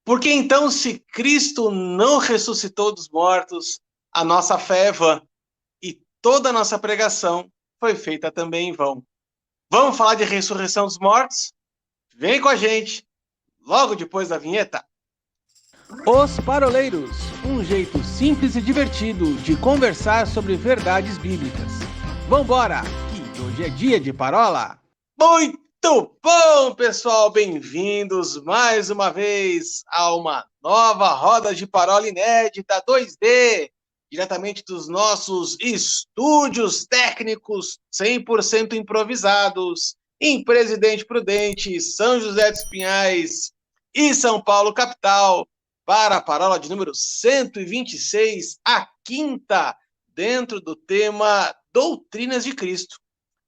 Porque então, se Cristo não ressuscitou dos mortos, a nossa fé é vã e toda a nossa pregação foi feita também em vão. Vamos falar de ressurreição dos mortos? Vem com a gente, logo depois da vinheta. Os Paroleiros, um jeito simples e divertido de conversar sobre verdades bíblicas. Vambora, que hoje é dia de parola! Muito bom, pessoal, bem-vindos mais uma vez a uma nova roda de parola inédita 2D, diretamente dos nossos estúdios técnicos 100% improvisados em Presidente Prudente, São José dos Pinhais e São Paulo capital, para a parola de número 126, a quinta, dentro do tema Doutrinas de Cristo.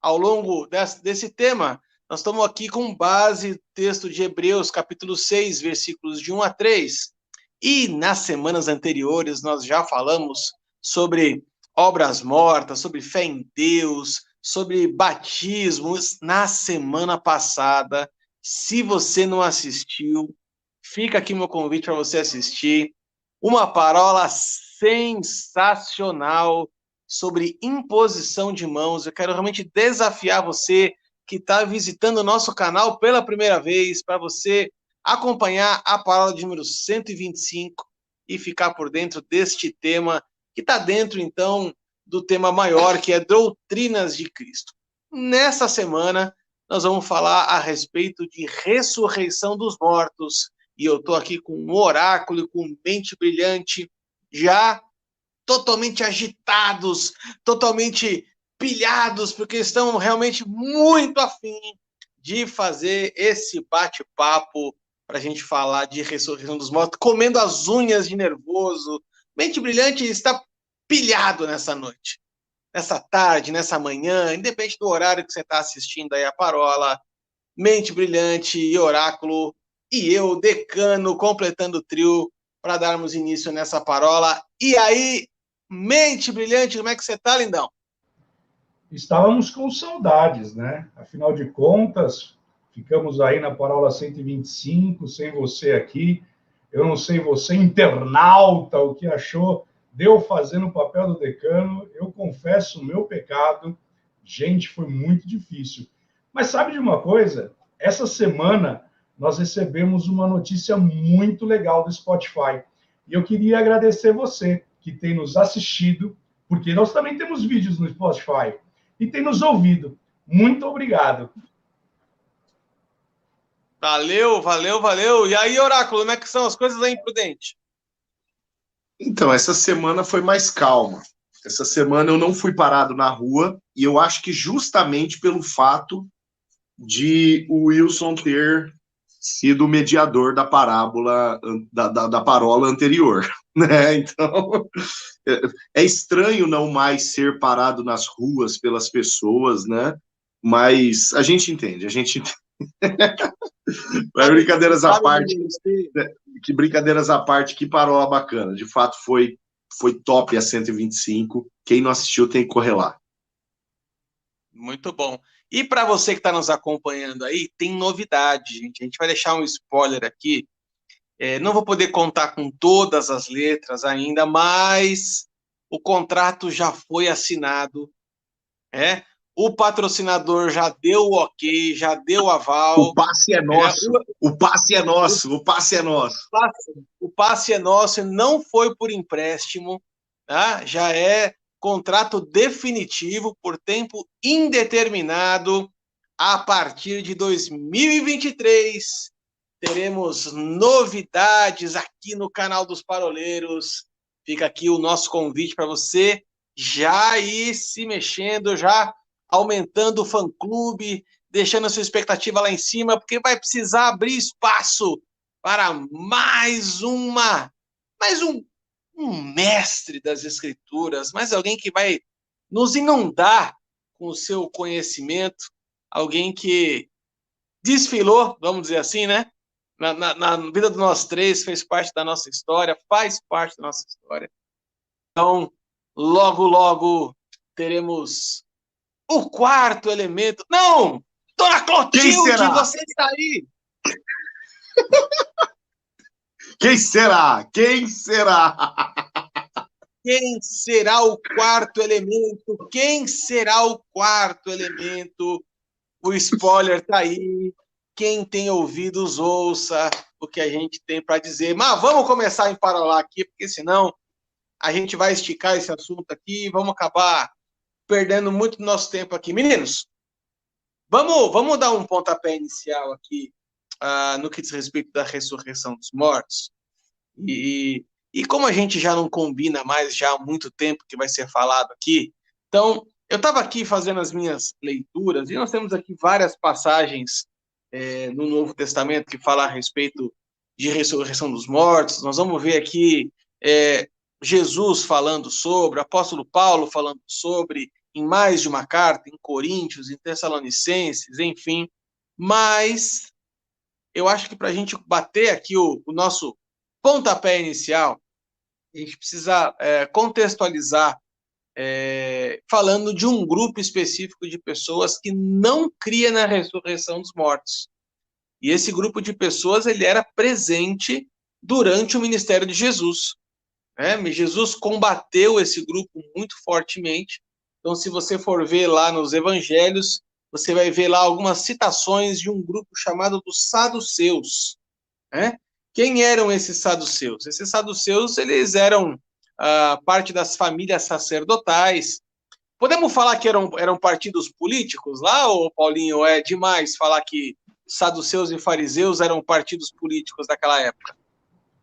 Ao longo desse tema, nós estamos aqui com base no texto de Hebreus, capítulo 6, versículos de 1 a 3. E nas semanas anteriores nós já falamos sobre obras mortas, sobre fé em Deus, sobre batismos. Na semana passada, se você não assistiu, fica aqui meu convite para você assistir. Uma parola sensacional sobre imposição de mãos. Eu quero realmente desafiar você que está visitando o nosso canal pela primeira vez, para você acompanhar a palavra de número 125 e ficar por dentro deste tema, que está dentro, então, do tema maior, que é Doutrinas de Cristo. Nessa semana, nós vamos falar a respeito de ressurreição dos mortos, e eu estou aqui com um oráculo e com mente brilhante, já totalmente agitados, totalmente pilhados, porque estão realmente muito afim de fazer esse bate-papo para a gente falar de ressurreição dos mortos, comendo as unhas de nervoso. Mente Brilhante está pilhado nessa noite, nessa tarde, nessa manhã, independente do horário que você está assistindo aí a parola. Mente Brilhante e Oráculo e eu, Decano, completando o trio para darmos início nessa parola. E aí, Mente Brilhante, como é que você tá, lindão? Estávamos com saudades, né? Afinal de contas, ficamos aí na parola 125, sem você aqui. Eu não sei você, internauta, o que achou de eu fazendo o papel do decano. Eu confesso o meu pecado. Gente, foi muito difícil. Mas sabe de uma coisa? Essa semana nós recebemos uma notícia muito legal do Spotify. E eu queria agradecer você que tem nos assistido, porque nós também temos vídeos no Spotify, e tem nos ouvido. Muito obrigado. Valeu, valeu, valeu. E aí, Oráculo, como é que são as coisas aí, Prudente? Então, essa semana foi mais calma. Essa semana eu não fui parado na rua, e eu acho que justamente pelo fato de o Wilson ter sido o mediador da parábola, da parola anterior, né? Então, é estranho não mais ser parado nas ruas pelas pessoas, né? Mas a gente entende. Mas brincadeiras à parte, que brincadeiras à parte, que parola bacana. De fato, foi top a 125. Quem não assistiu tem que correr lá. Muito bom. E para você que está nos acompanhando aí, tem novidade, gente. A gente vai deixar um spoiler aqui. Não vou poder contar com todas as letras ainda, mas o contrato já foi assinado. O patrocinador já deu o ok, já deu o aval. O passe é nosso. O passe é nosso. O passe é nosso. O passe é nosso, não foi por empréstimo, tá? Já é contrato definitivo por tempo indeterminado. A partir de 2023, teremos novidades aqui no canal dos Paroleiros. Fica aqui o nosso convite para você já ir se mexendo, já aumentando o fã-clube, deixando a sua expectativa lá em cima, porque vai precisar abrir espaço para mais um mestre das escrituras, mais alguém que vai nos inundar com o seu conhecimento, alguém que desfilou, vamos dizer assim, né? Na vida de nós três, fez parte da nossa história, faz parte da nossa história. Então, logo, logo, teremos o quarto elemento. Não! Dona Clotilde, você está aí! Quem será? Quem será? Quem será o quarto elemento? Quem será o quarto elemento? O spoiler tá aí. Quem tem ouvidos, ouça o que a gente tem para dizer. Mas vamos começar em parolar aqui, porque senão a gente vai esticar esse assunto aqui e vamos acabar perdendo muito nosso tempo aqui. Meninos, vamos dar um pontapé inicial aqui no que diz respeito da ressurreição dos mortos. E como a gente já não combina mais já há muito tempo que vai ser falado aqui, então eu estava aqui fazendo as minhas leituras e nós temos aqui várias passagens no Novo Testamento que falam a respeito de ressurreição dos mortos. Nós vamos ver aqui Jesus falando sobre, o apóstolo Paulo falando sobre, em mais de uma carta, em Coríntios, em Tessalonicenses, enfim. Mas eu acho que para a gente bater aqui o nosso pontapé inicial, a gente precisa contextualizar falando de um grupo específico de pessoas que não cria na ressurreição dos mortos. E esse grupo de pessoas ele era presente durante o ministério de Jesus. Jesus combateu esse grupo muito fortemente. Então, se você for ver lá nos evangelhos, você vai ver lá algumas citações de um grupo chamado dos saduceus. Quem eram esses saduceus? Esses saduceus, eles eram parte das famílias sacerdotais. Podemos falar que eram partidos políticos lá, ou Paulinho, é demais falar que saduceus e fariseus eram partidos políticos daquela época?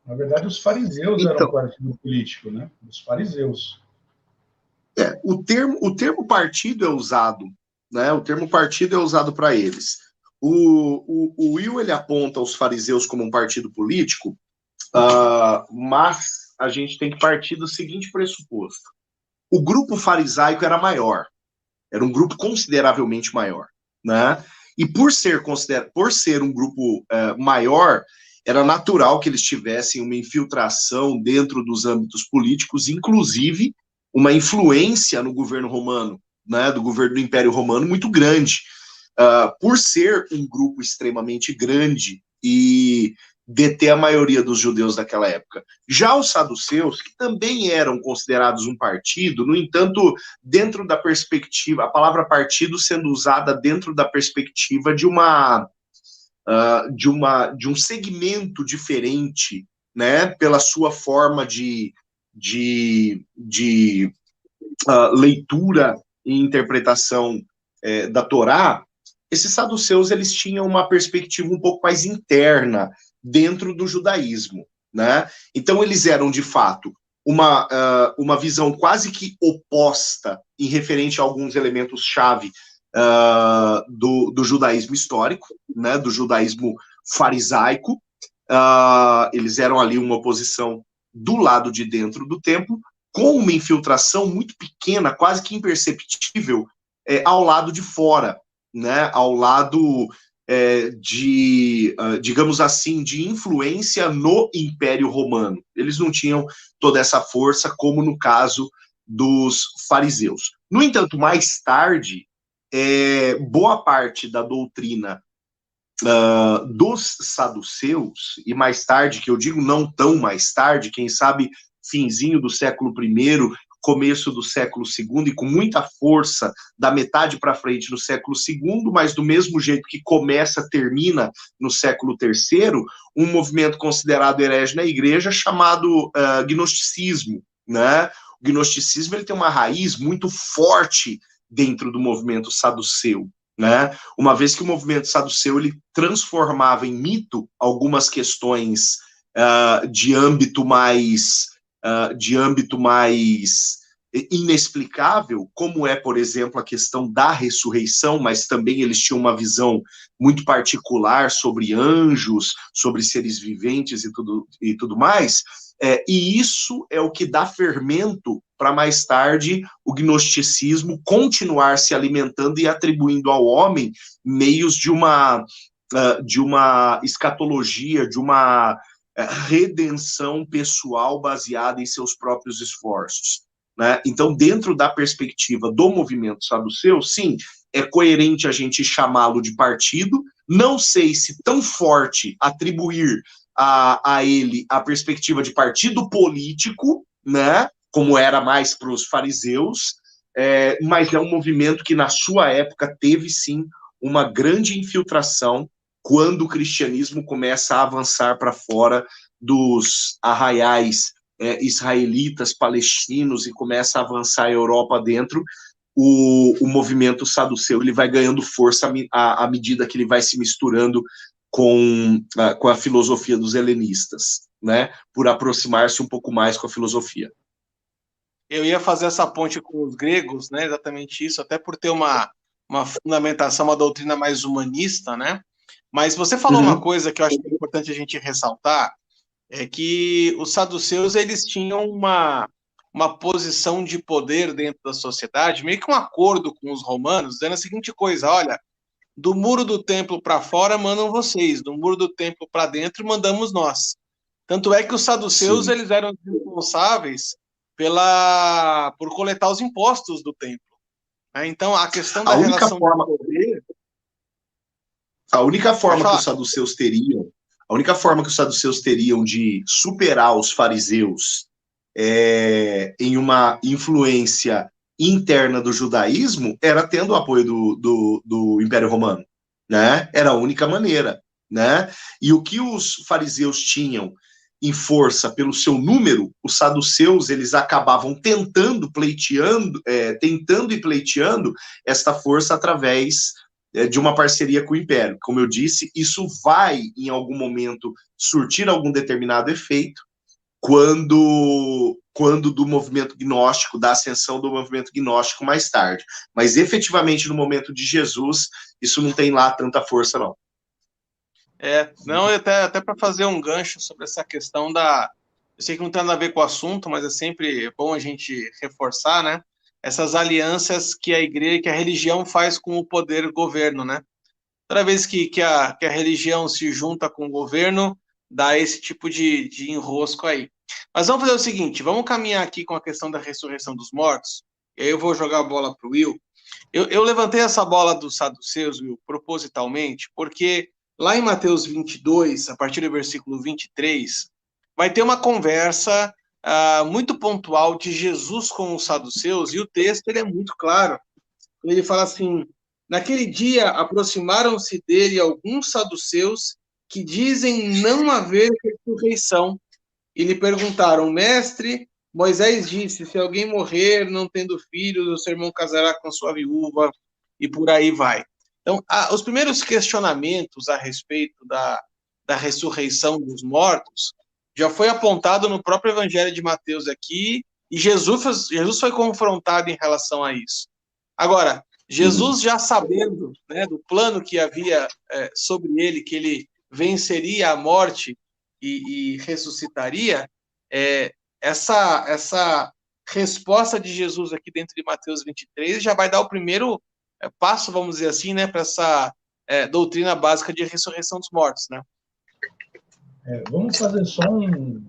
Na verdade, os fariseus eram partido político, né? Os fariseus. O termo partido é usado, né? O termo partido é usado para eles. O Will, ele aponta os fariseus como um partido político, mas a gente tem que partir do seguinte pressuposto. O grupo farisaico era maior, era um grupo consideravelmente maior, né? E por ser um grupo maior, era natural que eles tivessem uma infiltração dentro dos âmbitos políticos, inclusive uma influência no governo romano, né, do governo do Império Romano muito grande. Por ser um grupo extremamente grande e deter a maioria dos judeus daquela época. Já os saduceus, que também eram considerados um partido, no entanto, dentro da perspectiva, a palavra partido sendo usada dentro da perspectiva de um segmento diferente, né, pela sua forma de leitura e interpretação da Torá. Esses saduceus, eles tinham uma perspectiva um pouco mais interna dentro do judaísmo, né? Então, eles eram, de fato, uma visão quase que oposta em referente a alguns elementos-chave do judaísmo histórico, né? Do judaísmo farisaico. Eles eram ali uma oposição do lado de dentro do templo, com uma infiltração muito pequena, quase que imperceptível, ao lado de fora, né, ao lado digamos assim, de influência no Império Romano. Eles não tinham toda essa força, como no caso dos fariseus. No entanto, mais tarde, boa parte da doutrina dos saduceus, e mais tarde, que eu digo não tão mais tarde, quem sabe finzinho do século I, começo do século II, e com muita força da metade para frente no século II, mas do mesmo jeito que começa, termina no século III, um movimento considerado herege na igreja chamado gnosticismo, né? O gnosticismo ele tem uma raiz muito forte dentro do movimento saduceu, né? Uma vez que o movimento saduceu ele transformava em mito algumas questões de âmbito mais inexplicável, como é, por exemplo, a questão da ressurreição, mas também eles tinham uma visão muito particular sobre anjos, sobre seres viventes e tudo mais, e isso é o que dá fermento para mais tarde o gnosticismo continuar se alimentando e atribuindo ao homem meios de uma escatologia, de uma redenção pessoal baseada em seus próprios esforços, né? Então, dentro da perspectiva do movimento saduceu, sim, é coerente a gente chamá-lo de partido. Não sei se tão forte atribuir a ele a perspectiva de partido político, né, como era mais para os fariseus, mas é um movimento que, na sua época, teve, sim, uma grande infiltração quando o cristianismo começa a avançar para fora dos arraiais israelitas, palestinos, e começa a avançar a Europa dentro. O movimento saduceu ele vai ganhando força à medida que ele vai se misturando com a filosofia dos helenistas, né, por aproximar-se um pouco mais com a filosofia. Eu ia fazer essa ponte com os gregos, né, exatamente isso, até por ter uma fundamentação, uma doutrina mais humanista, né? Mas você falou uma coisa que eu acho importante a gente ressaltar, é que os saduceus, eles tinham uma posição de poder dentro da sociedade, meio que um acordo com os romanos, dizendo a seguinte coisa: olha, do muro do templo para fora mandam vocês, do muro do templo para dentro mandamos nós. Tanto é que os saduceus, eles eram responsáveis por coletar os impostos do templo. Então, a questão da relação de poder... A única forma que os saduceus teriam, de superar os fariseus em uma influência interna do judaísmo era tendo o apoio do Império Romano, né? Era a única maneira, né? E o que os fariseus tinham em força pelo seu número, os saduceus, eles acabavam tentando e pleiteando esta força através de uma parceria com o Império. Como eu disse, isso vai, em algum momento, surtir algum determinado efeito quando do movimento gnóstico, da ascensão do movimento gnóstico mais tarde. Mas, efetivamente, no momento de Jesus, isso não tem lá tanta força, não. Não, até para fazer um gancho sobre essa questão eu sei que não tem nada a ver com o assunto, mas é sempre bom a gente reforçar, né? Essas alianças que a igreja, que a religião faz com o poder governo, né? Toda vez que a religião se junta com o governo, dá esse tipo de enrosco aí. Mas vamos fazer o seguinte, vamos caminhar aqui com a questão da ressurreição dos mortos, e aí eu vou jogar a bola para o Will. Eu levantei essa bola dos saduceus, Will, propositalmente, porque lá em Mateus 22, a partir do versículo 23, vai ter uma conversa muito pontual de Jesus com os saduceus, e o texto ele é muito claro. Ele fala assim: naquele dia aproximaram-se dele alguns saduceus que dizem não haver ressurreição, e lhe perguntaram: mestre, Moisés disse, se alguém morrer não tendo filhos, o seu irmão casará com sua viúva, e por aí vai. Então, os primeiros questionamentos a respeito da ressurreição dos mortos já foi apontado no próprio Evangelho de Mateus aqui, e Jesus foi confrontado em relação a isso. Agora, Jesus já sabendo, né, do plano que havia sobre ele, que ele venceria a morte e ressuscitaria, essa resposta de Jesus aqui dentro de Mateus 23 já vai dar o primeiro passo, vamos dizer assim, né, para essa doutrina básica de ressurreição dos mortos, né? Vamos fazer só um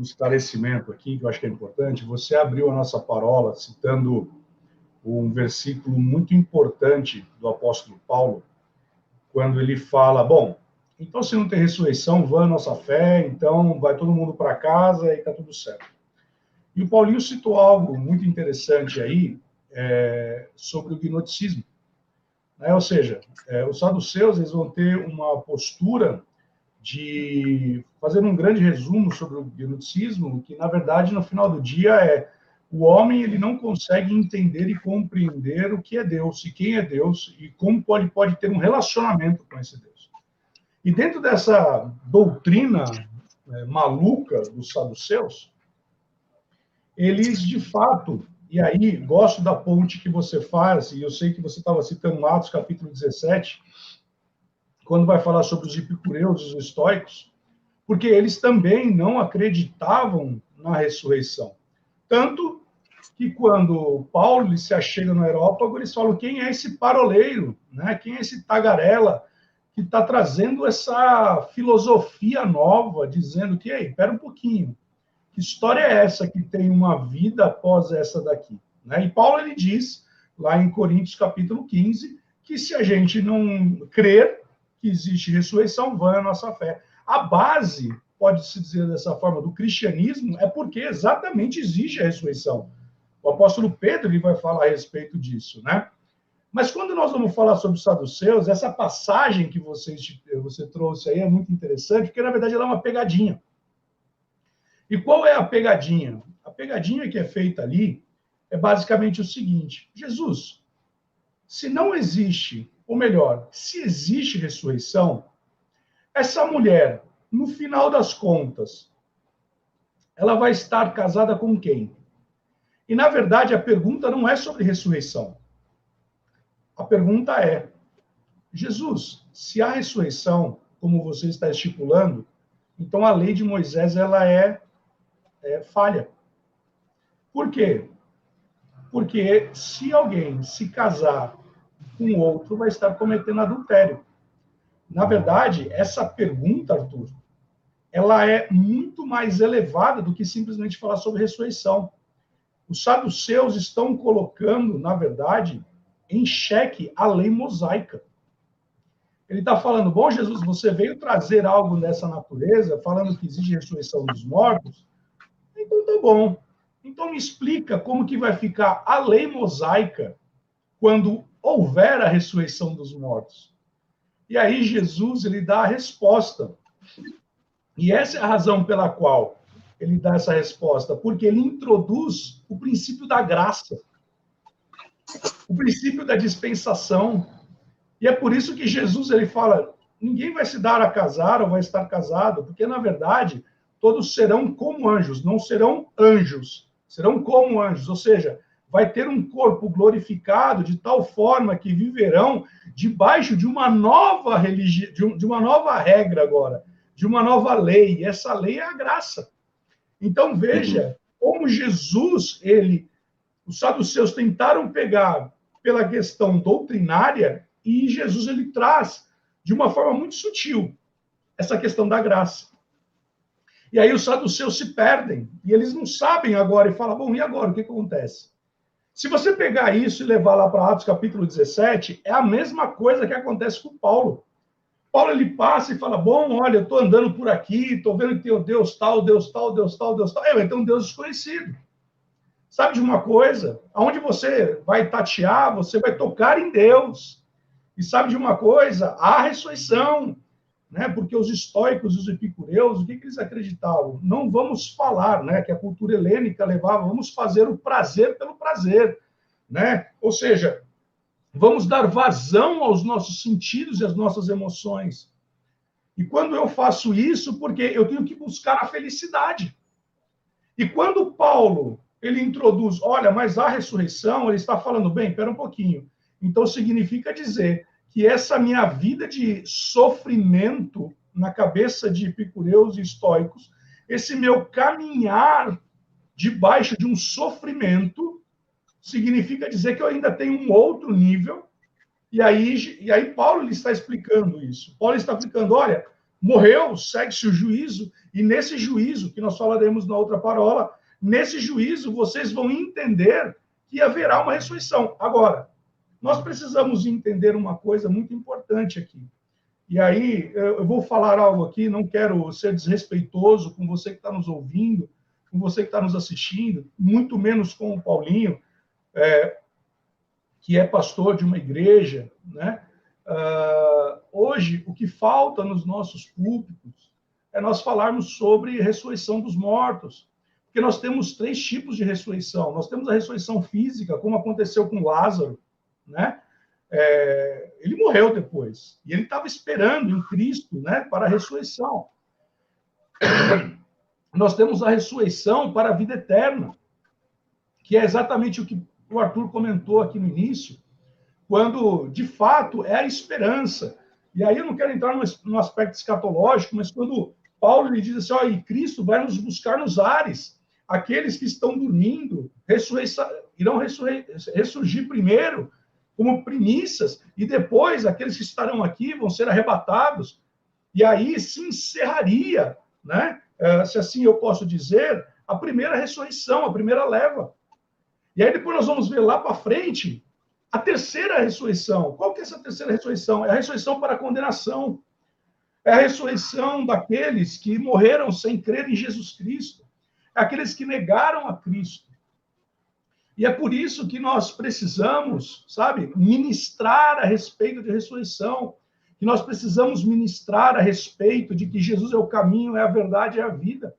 esclarecimento aqui, que eu acho que é importante. Você abriu a nossa parola citando um versículo muito importante do apóstolo Paulo, quando ele fala, bom, então se não tem ressurreição, vã a nossa fé, então vai todo mundo para casa e está tudo certo. E o Paulinho citou algo muito interessante aí sobre o gnosticismo. Ou seja, os saduceus eles vão ter uma postura de fazer um grande resumo sobre o gnosticismo, que, na verdade, no final do dia o homem ele não consegue entender e compreender o que é Deus, e quem é Deus, e como pode ter um relacionamento com esse Deus. E dentro dessa doutrina maluca dos saduceus, eles, de fato, e aí gosto da ponte que você faz, e eu sei que você estava citando Atos, capítulo 17, quando vai falar sobre os epicureus e os estoicos, porque eles também não acreditavam na ressurreição. Tanto que quando Paulo se achega no Areópago, eles falam: quem é esse paroleiro? Né? Quem é esse tagarela que está trazendo essa filosofia nova, dizendo que, espera um pouquinho, que história é essa que tem uma vida após essa daqui? Né? E Paulo ele diz, lá em Coríntios capítulo 15, que se a gente não crer que existe ressurreição, vã a nossa fé. A base, pode-se dizer dessa forma, do cristianismo é porque exatamente exige a ressurreição. O apóstolo Pedro ele vai falar a respeito disso, né? Mas quando nós vamos falar sobre os saduceus, essa passagem que você trouxe aí é muito interessante, porque na verdade ela é uma pegadinha. E qual é a pegadinha? A pegadinha que é feita ali é basicamente o seguinte: Jesus, se não existe, ou melhor, se existe ressurreição, essa mulher, no final das contas, ela vai estar casada com quem? E, na verdade, a pergunta não é sobre ressurreição. A pergunta é, Jesus, se há ressurreição, como você está estipulando, então a lei de Moisés ela é falha. Por quê? Porque se alguém se casar com outro, vai estar cometendo adultério. Na verdade, essa pergunta, Arthur, ela é muito mais elevada do que simplesmente falar sobre ressurreição. Os saduceus estão colocando, na verdade, em xeque a lei mosaica. Ele está falando, bom, Jesus, você veio trazer algo dessa natureza, falando que existe ressurreição dos mortos, então tá bom. Então me explica como que vai ficar a lei mosaica quando houver a ressurreição dos mortos. E aí Jesus ele dá a resposta. E essa é a razão pela qual ele dá essa resposta, porque ele introduz o princípio da graça, o princípio da dispensação. E é por isso que Jesus ele fala, ninguém vai se dar a casar ou vai estar casado, porque na verdade todos serão como anjos, não serão anjos, serão como anjos, ou seja, vai ter um corpo glorificado de tal forma que viverão debaixo de uma nova religião, de uma nova regra agora, de uma nova lei, e essa lei é a graça. Então veja como Jesus, os saduceus tentaram pegar pela questão doutrinária e Jesus ele traz de uma forma muito sutil essa questão da graça. E aí os saduceus se perdem e eles não sabem agora e falam, bom, e agora o que acontece? Se você pegar isso e levar lá para Atos capítulo 17, é a mesma coisa que acontece com Paulo. Paulo ele passa e fala, bom, olha, eu estou andando por aqui, estou vendo que tem o Deus tal, Deus tal, Deus tal, Deus tal. Vai ter um Deus desconhecido. Sabe de uma coisa? Aonde você vai tatear, você vai tocar em Deus. E sabe de uma coisa? Há ressurreição. Né? Porque os estoicos e os epicureus, o que eles acreditavam? Não vamos falar, né? Que a cultura helênica levava, vamos fazer o prazer pelo prazer. Né? Ou seja, vamos dar vazão aos nossos sentidos e às nossas emoções. E quando eu faço isso, porque eu tenho que buscar a felicidade. E quando Paulo ele introduz, olha, mas a ressurreição, ele está falando, bem, espera um pouquinho. Então significa dizer que essa minha vida de sofrimento na cabeça de epicureus e estoicos, esse meu caminhar debaixo de um sofrimento, significa dizer que eu ainda tenho um outro nível, e aí Paulo ele está explicando isso. Paulo está explicando, olha, morreu, segue-se o juízo, e nesse juízo, que nós falaremos na outra parola, nesse juízo vocês vão entender que haverá uma ressurreição. Agora, nós precisamos entender uma coisa muito importante aqui. E aí, eu vou falar algo aqui, não quero ser desrespeitoso com você que está nos ouvindo, com você que está nos assistindo, muito menos com o Paulinho, que é pastor de uma igreja, né? Hoje, o que falta nos nossos púlpitos é nós falarmos sobre ressurreição dos mortos, porque nós temos 3 tipos de ressurreição. Nós temos a ressurreição física, como aconteceu com Lázaro, né? Ele morreu depois, e ele estava esperando em Cristo, né, para a ressurreição. Nós temos a ressurreição para a vida eterna, que é exatamente o que o Arthur comentou aqui no início, quando, de fato, é a esperança. E aí eu não quero entrar no aspecto escatológico, mas quando Paulo lhe diz assim, ó, e Cristo vai nos buscar nos ares, aqueles que estão dormindo irão ressurgir primeiro, como primícias, e depois aqueles que estarão aqui vão ser arrebatados, e aí se encerraria, né, se assim eu posso dizer, a primeira ressurreição, a primeira leva. E aí depois nós vamos ver lá para frente a terceira ressurreição. Qual que é essa terceira ressurreição? É a ressurreição para a condenação. É a ressurreição daqueles que morreram sem crer em Jesus Cristo. É aqueles que negaram a Cristo. E é por isso que nós precisamos, sabe, ministrar a respeito de ressurreição. Que nós precisamos ministrar a respeito de que Jesus é o caminho, é a verdade, é a vida.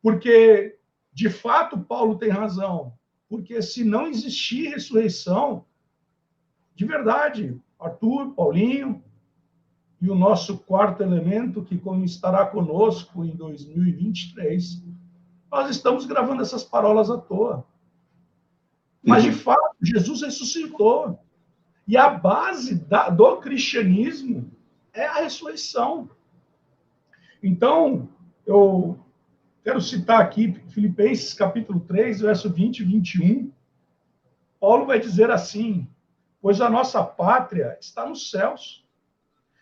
Porque, de fato, Paulo tem razão. Porque se não existir ressurreição, de verdade, Arthur, Paulinho e o nosso quarto elemento, que estará conosco em 2023, nós estamos gravando essas parolas à toa. Mas, de fato, Jesus ressuscitou. E a base do cristianismo é a ressurreição. Então, eu quero citar aqui Filipenses capítulo 3, verso 20 e 21. Paulo vai dizer assim: pois a nossa pátria está nos céus,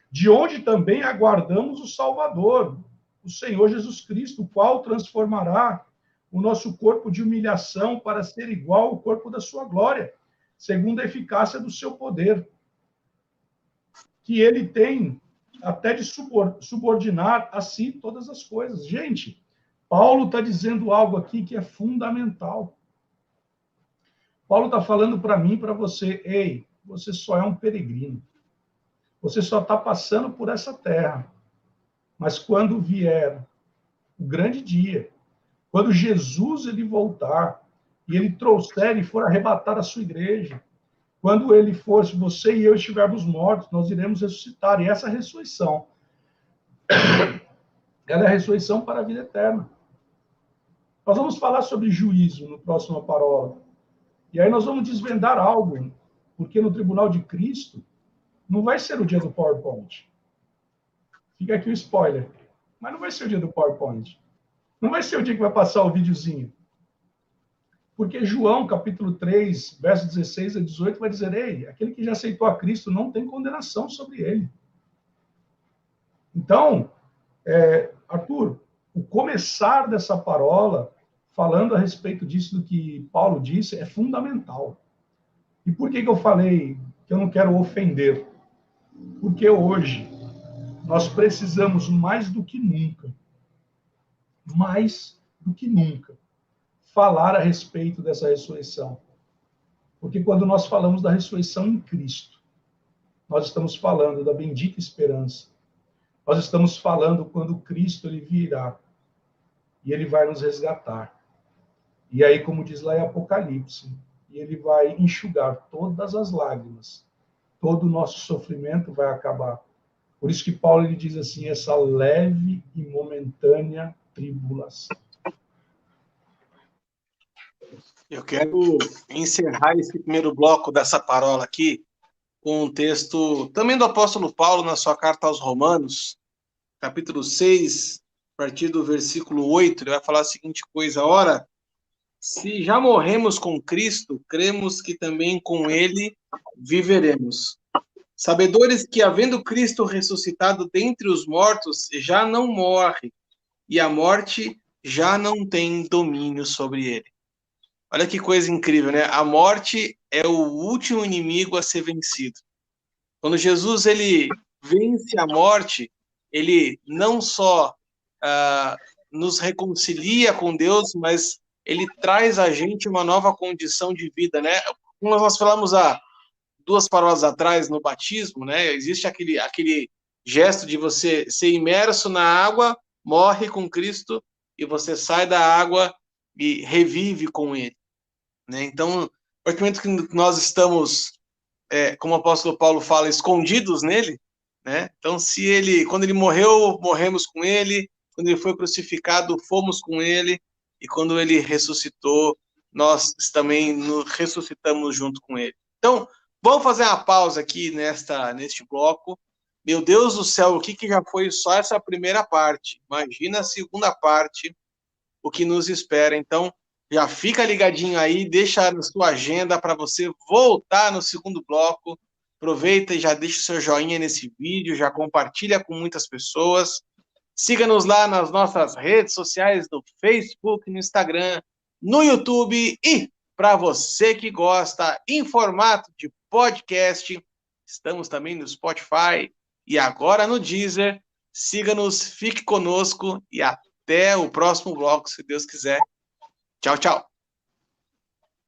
de onde também aguardamos o Salvador, o Senhor Jesus Cristo, o qual transformará o nosso corpo de humilhação para ser igual ao corpo da sua glória, segundo a eficácia do seu poder, que ele tem até de subordinar a si todas as coisas. Gente, Paulo está dizendo algo aqui que é fundamental. Paulo está falando para mim e para você: ei, você só é um peregrino. Você só está passando por essa terra. Mas quando vier o grande dia, quando Jesus ele voltar e ele trouxer e for arrebatar a sua igreja, quando ele for, se você e eu estivermos mortos, nós iremos ressuscitar. E essa ressurreição, ela é a ressurreição para a vida eterna. Nós vamos falar sobre juízo no próximo parola. E aí nós vamos desvendar algo, porque no tribunal de Cristo não vai ser o dia do PowerPoint. Fica aqui o spoiler. Mas não vai ser o dia do PowerPoint. Não vai ser o dia que vai passar o videozinho. Porque João, capítulo 3, verso 16 a 18, vai dizer: ei, aquele que já aceitou a Cristo não tem condenação sobre ele. Então, Arthur, o começar dessa parola, falando a respeito disso do que Paulo disse, é fundamental. E por que eu falei que eu não quero ofender? Porque hoje nós precisamos mais do que nunca, falar a respeito dessa ressurreição. Porque quando nós falamos da ressurreição em Cristo, nós estamos falando da bendita esperança. Nós estamos falando quando Cristo ele virá e ele vai nos resgatar. E aí, como diz lá em Apocalipse, ele vai enxugar todas as lágrimas. Todo o nosso sofrimento vai acabar. Por isso que Paulo ele diz assim: essa leve e momentânea tribulação. Eu quero encerrar esse primeiro bloco dessa parola aqui com um texto também do apóstolo Paulo na sua carta aos Romanos, capítulo 6, a partir do versículo 8, ele vai falar a seguinte coisa: ora, se já morremos com Cristo, cremos que também com ele viveremos. Sabedores que, havendo Cristo ressuscitado dentre os mortos, já não morre, e a morte já não tem domínio sobre ele. Olha que coisa incrível, né? A morte é o último inimigo a ser vencido. Quando Jesus ele vence a morte, ele não só nos reconcilia com Deus, mas ele traz a gente uma nova condição de vida, né? Como nós falamos há 2 parolas atrás no batismo, né? Existe aquele gesto de você ser imerso na água, morre com Cristo, e você sai da água e revive com ele, né? Então, a partir do momento que nós estamos, como o apóstolo Paulo fala, escondidos nele, né? Então, quando ele morreu, morremos com ele, quando ele foi crucificado, fomos com ele, e quando ele ressuscitou, nós também ressuscitamos junto com ele. Então, vamos fazer uma pausa aqui neste bloco. Meu Deus do céu, o que já foi só essa primeira parte? Imagina a segunda parte, o que nos espera. Então, já fica ligadinho aí, deixa na sua agenda para você voltar no segundo bloco. Aproveita e já deixa o seu joinha nesse vídeo, já compartilha com muitas pessoas. Siga-nos lá nas nossas redes sociais, no Facebook, no Instagram, no YouTube. E, para você que gosta, em formato de podcast, estamos também no Spotify e agora no Deezer. Siga-nos, fique conosco e até o próximo bloco, se Deus quiser. Tchau, tchau.